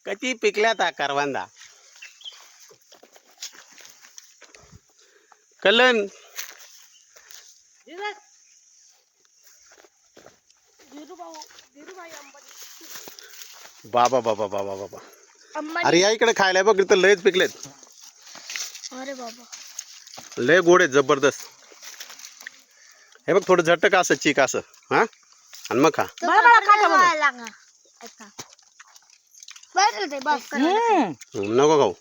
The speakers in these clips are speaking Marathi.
कधी पिकल्यात करवंदा कलन बाबा बाबा बाबा बाबा अरे या इकडे खायला बघ इथं लयच पिकलेत. अरे बाबा लय गोड आहेत जबरदस्त. हे बघ थोडं झटक असं चीक असं हा आणि मग खा. नको खाऊ.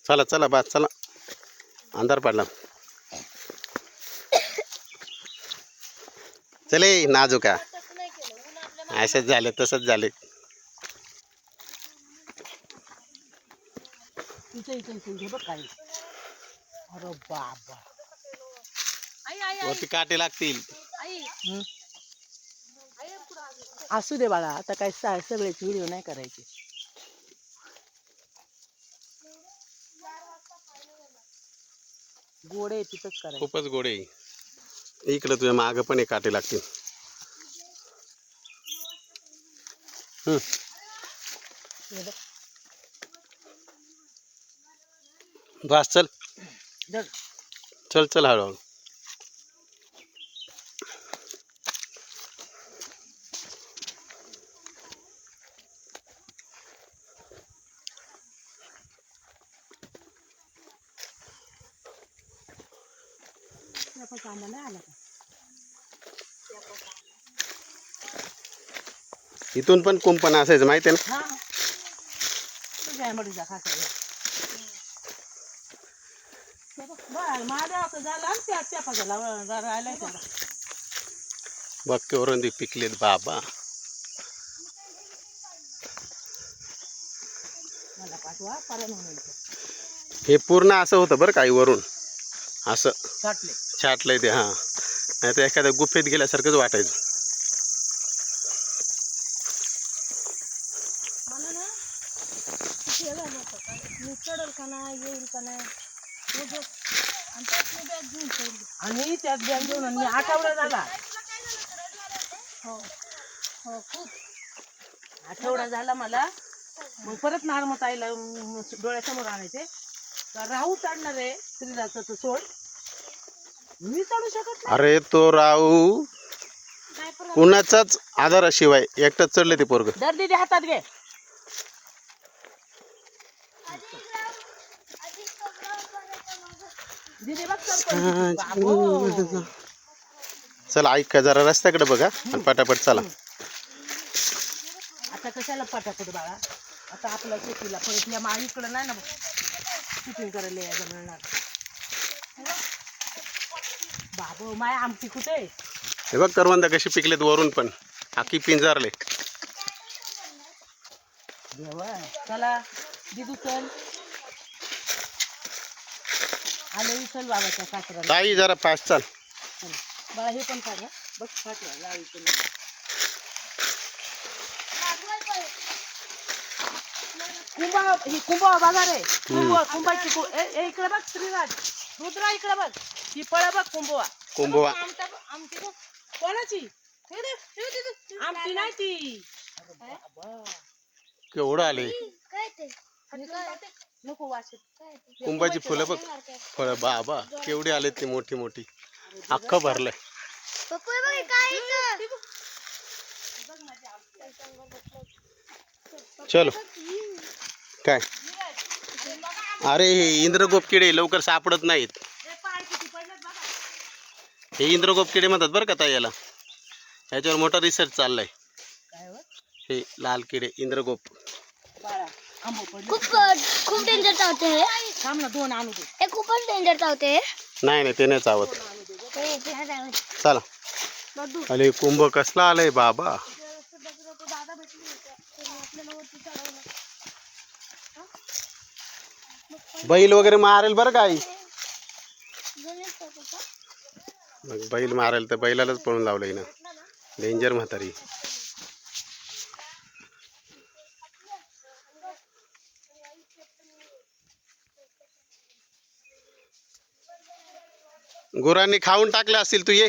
चला चला बस चला अंधार पडला. चले नाजूका असंच झाले तसंच झाले. वरती काटे लागतील. असू दे बाळा आता काय सगळेच व्हिडिओ नाही करायचे. गोडे तिथंच करायचं. खूपच गोडे. इकडे तुझ्या माग पण एक काटे लागतील. बस चल चल चल हळूहळू. इथून पण कुंपण असायचं माहिती आहे ना. बक्केवरून पिकलेत बाबा. हे पूर्ण असं होतं बरं काही वरून असं छाटलंय ते. हा नाही तर एखाद्या गुफेत गेल्यासारखंच वाटायचं. आणि त्यात बॅग घेऊन मी आठवडा झाला. आठवडा झाला मला. मग परत नारमत आईला डोळ्यासमोर आणायचे. राहू चढणार आहे श्रीराचं तर सोड मी चढू शकत नाही. अरे तो राहू कुणाचाच आधाराशिवाय एकटाच चढले ते पोरग. दर दीदी हातात घे. चला ऐक जरा रस्त्याकडे बघा आणि पटापट चला. आता कशाला पटापट बाळा. आता आपल्या शेतीला परत माळीकडे नाही ना शूटिंग करायला यायला मिळणार. बाबू माय आमची कुठे. हे बघ करवंदा कशी पिकलेत वरून पण आखी पिंजारले. चला दिदू चल आले चल बाबाच्या सासरा. ताई जरा फास्ट चाल. बाळा हे पण काढ बघ फाटला. कुंभा ही कुंभा बघा रे. कुंभाची इकडे बघ श्रीराज रुद्रा इकडे बघ. ही फळं बघ कुंभवा. कुंभवा आमची कोणाची आमची नाही ती. केवढं आले. नको वाचत. कुंभाची फुलं बघ फळ बाबा केवढी आले ते मोठी मोठी अख्खं भरलंय. चलो काय अरे हे इंद्रगोप किडे लवकर सापडत नाहीत. हे इंद्रगोप किडे म्हणतात बरं का ताई याला. ह्याच्यावर मोठा रिसर्च चाललाय. हे लाल किडे इंद्रगोप. खूप डेंजर चावते हे. थांब ना दोन आणू दे. हे खूपच डेंजर चावते हे. नाही ते नाही चावत. चला अरे कुंभ कसला आलाय बाबा. बैल वगैरे मारेल बरं काय. मग बैल मारायला तर बैलालाच पळून लावलंय ना. डेंजर म्हातारी. गुरांनी खाऊन टाकले असतील. तू ये,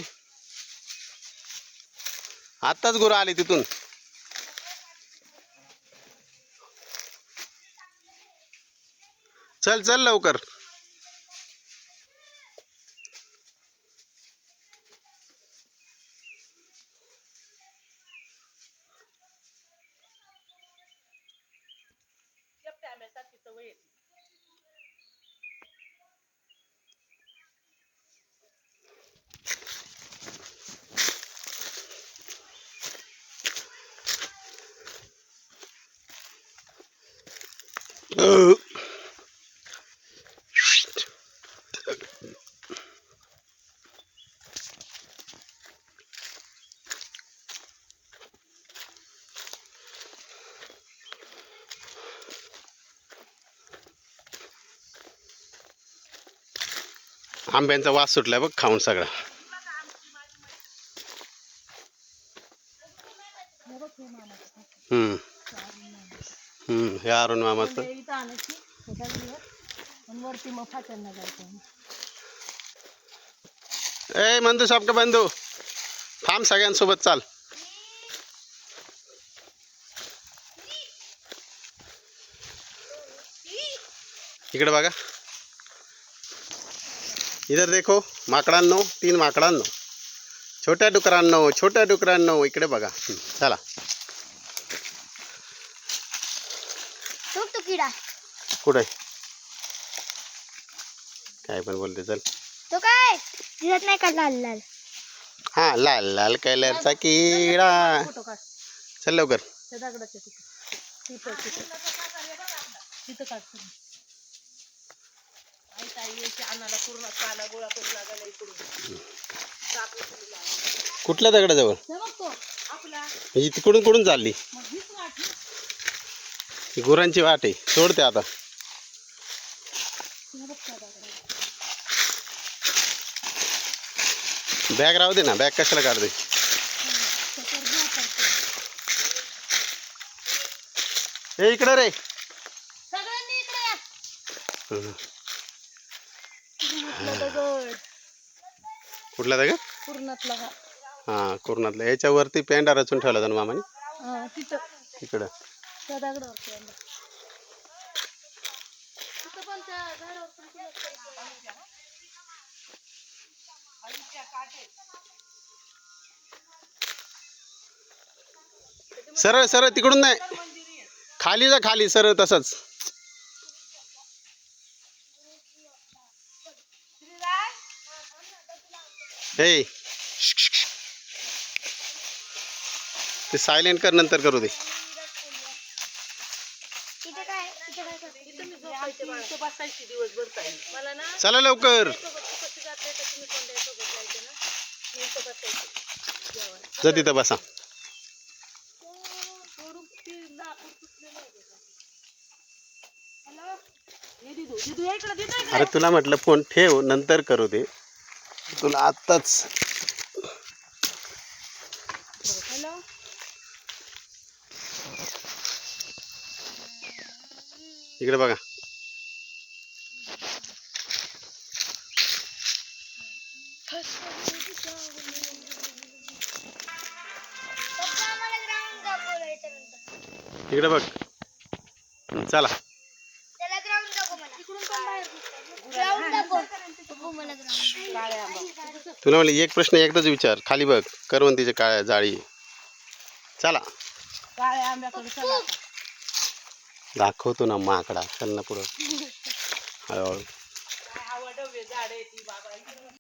आत्ताच गुरं आली तिथून. चल चल लवकर. आंब्यांचा वास सुटलाय बघ खाऊन सगळा. हे अरुण मामाचं. ए मंदू साहेब का बंधू, थांब सगळ्यांसोबत चाल. इकडे बघा. इधर देखो माकडांनो, 3 माकडांनो, छोट्या डुकरांनो, छोट्या डुकरांनो, इकडे बघा. चला. तो किडा कुठे काय पण बोलते. चल. तो काय दिसत नाही का लाल लाल. हा लाल लाल कलरचा किडा. चल लवकर. कुठल्या दगडाजवळ ही तिकडून कुठून चालली. गुरांची वाट आहे. सोडते आता. बॅग राहू दे ना. बॅग कशाला काढते. हे इकडे रे. कुठला दगड. हा कुर्णातला. याच्यावरती पेंडा रचून ठेवला होता ना मामाने. तिकडं सरळ सरळ तिकडून नाही. खाली जा, खाली सरळ तसंच. हे ते सायलेंट कर, नंतर करू दे. चला लवकर. जा तिथं बसा. अरे तुला म्हटलं फोन ठेव, नंतर करू दे. तुला आत्ताच. इकडे बघा. इकडे बघ. चला. तुला म्हणलं एक प्रश्न एकदाच विचार. खाली बघ. करवंदीच्या काळ्या जाळी. चला. दाखवतो ना माकडा. चल ना पुढं. हळूहळू.